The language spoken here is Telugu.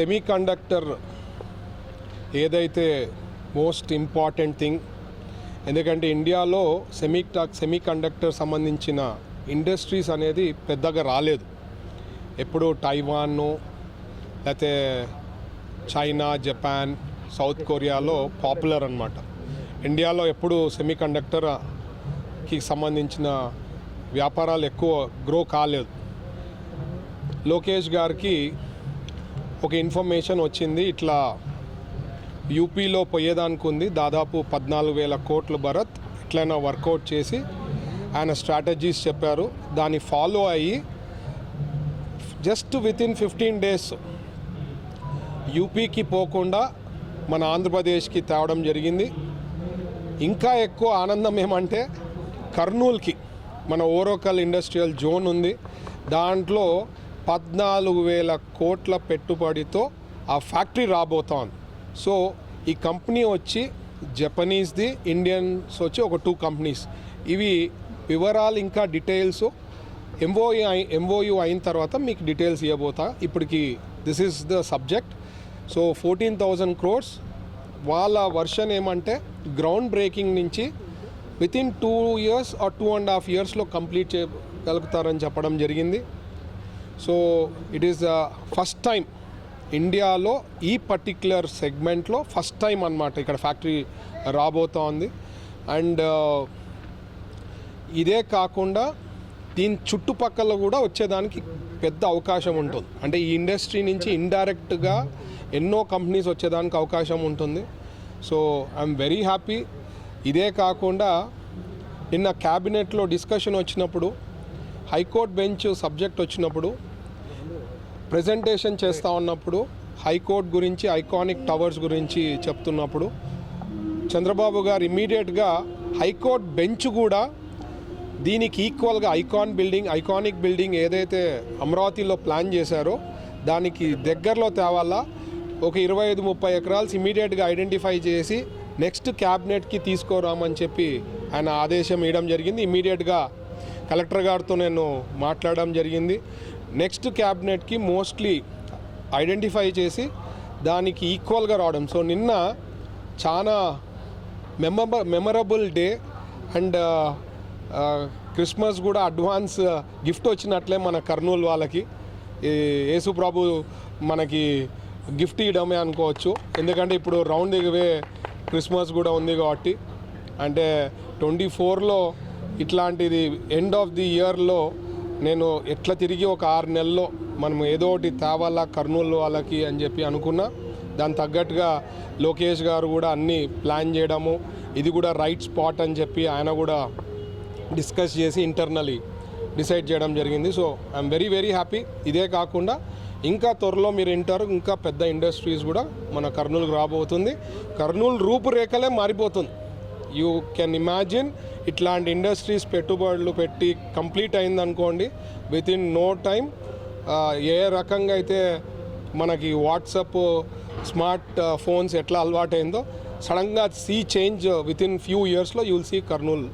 సెమీకండక్టర్ ఏదైతే మోస్ట్ ఇంపార్టెంట్ థింగ్, ఎందుకంటే ఇండియాలో సెమీకండక్టర్ సంబంధించిన ఇండస్ట్రీస్ అనేది పెద్దగా రాలేదు. ఎప్పుడు టైవాన్, లేకపోతే చైనా, జపాన్, సౌత్ కొరియాలో పాపులర్ అన్నమాట. ఇండియాలో ఎప్పుడు సెమీకండక్టర్కి సంబంధించిన వ్యాపారాలు ఎక్కువ గ్రో కాలేదు. లోకేష్ గారికి ఒక ఇన్ఫర్మేషన్ వచ్చింది, ఇట్లా యూపీలో పోయేదానికి ఉంది, దాదాపు 14,000 కోట్ల భరత్, ఎట్లయినా వర్కౌట్ చేసి ఆయన స్ట్రాటజీస్ చెప్పారు. దాన్ని ఫాలో అయ్యి జస్ట్ వితిన్ 15 డేస్ యూపీకి పోకుండా మన ఆంధ్రప్రదేశ్కి తేవడం జరిగింది. ఇంకా ఎక్కువ ఆనందం ఏమంటే కర్నూలుకి మన ఓరోకల్ ఇండస్ట్రియల్ జోన్ ఉంది, దాంట్లో 14,000 కోట్ల పెట్టుబడితో ఆ ఫ్యాక్టరీ రాబోతోంది. సో ఈ కంపెనీ వచ్చి జపనీస్ది, ఇండియన్స్ వచ్చి ఒక 2 కంపెనీస్. ఇవి వివరాలు ఇంకా డీటెయిల్స్ ఎంఓయూ అయిన తర్వాత మీకు డీటెయిల్స్ ఇవ్వబోతా. ఇప్పటికి this is the subject. So 14,000 crores వాళ్ళ వర్షన్ ఏమంటే గ్రౌండ్ బ్రేకింగ్ నుంచి వితిన్ 2 years or 2.5 yearsలో కంప్లీట్ చేయగలుగుతారని చెప్పడం జరిగింది. So it is first time ఇండియాలో ఈ పర్టిక్యులర్ సెగ్మెంట్లో ఫస్ట్ టైం అన్నమాట ఇక్కడ ఫ్యాక్టరీ రాబోతోంది. అండ్ ఇదే కాకుండా దీని చుట్టుపక్కల కూడా వచ్చేదానికి పెద్ద అవకాశం ఉంటుంది. అంటే ఈ ఇండస్ట్రీ నుంచి ఇండైరెక్ట్గా ఎన్నో కంపెనీస్ వచ్చేదానికి అవకాశం ఉంటుంది. So I'm very happy. ఇదే కాకుండా నిన్న క్యాబినెట్లో డిస్కషన్ వచ్చినప్పుడు, హైకోర్టు బెంచ్ సబ్జెక్ట్ వచ్చినప్పుడు, ప్రజెంటేషన్ చేస్తూ ఉన్నప్పుడు హైకోర్టు గురించి, ఐకానిక్ టవర్స్ గురించి చెప్తున్నప్పుడు చంద్రబాబు గారు ఇమ్మీడియట్గా హైకోర్టు బెంచ్ కూడా దీనికి ఈక్వల్గా ఐకానిక్ బిల్డింగ్ ఏదైతే అమరావతిలో ప్లాన్ చేశారో దానికి దగ్గరలో తేవాలా, ఒక 25-30 ఎకరాలు ఇమీడియట్గా ఐడెంటిఫై చేసి నెక్స్ట్ క్యాబినెట్కి తీసుకురామని చెప్పి ఆయన ఆదేశం ఇవ్వడం జరిగింది. ఇమీడియట్గా కలెక్టర్ గారితో నేను మాట్లాడడం జరిగింది. నెక్స్ట్ క్యాబినెట్కి మోస్ట్లీ ఐడెంటిఫై చేసి దానికి ఈక్వల్గా రావడం. సో నిన్న చాలా మెమరబుల్ డే. అండ్ క్రిస్మస్ కూడా అడ్వాన్స్ గిఫ్ట్ వచ్చినట్లే మన కర్నూలు వాళ్ళకి యేసు ప్రభు మనకి గిఫ్ట్ ఇవ్వడమే అనుకోవచ్చు. ఎందుకంటే ఇప్పుడు రౌండ్ దిగవే క్రిస్మస్ కూడా ఉంది కాబట్టి, అంటే 24లో ఇట్లాంటిది ఎండ్ ఆఫ్ ది ఇయర్లో నేను ఎట్లా తిరిగి ఒక 6 నెలల్లో మనం ఏదో ఒకటి తేవాలా కర్నూలు వాళ్ళకి అని చెప్పి అనుకున్నా. దాని తగ్గట్టుగా లోకేష్ గారు కూడా అన్నీ ప్లాన్ చేయడము, ఇది కూడా రైట్ స్పాట్ అని చెప్పి ఆయన కూడా డిస్కస్ చేసి ఇంటర్నలీ డిసైడ్ చేయడం జరిగింది. So I'm very very happy. ఇదే కాకుండా ఇంకా త్వరలో మీరు వింటారు, ఇంకా పెద్ద ఇండస్ట్రీస్ కూడా మన కర్నూలుకు రాబోతుంది. కర్నూలు రూపురేఖలే మారిపోతుంది. యూ కెన్ ఇమాజిన్ ఇట్లాంటి ఇండస్ట్రీస్ పెట్టుబడులు పెట్టి కంప్లీట్ అయిందనుకోండి, వితిన్ నో టైం ఏ రకంగా అయితే మనకి వాట్సాప్, స్మార్ట్ ఫోన్స్ ఎట్లా అలవాటైందో సడన్గా సీ చేంజ్ వితిన్ ఫ్యూ ఇయర్స్లో యూ విల్ సీ కర్నూలు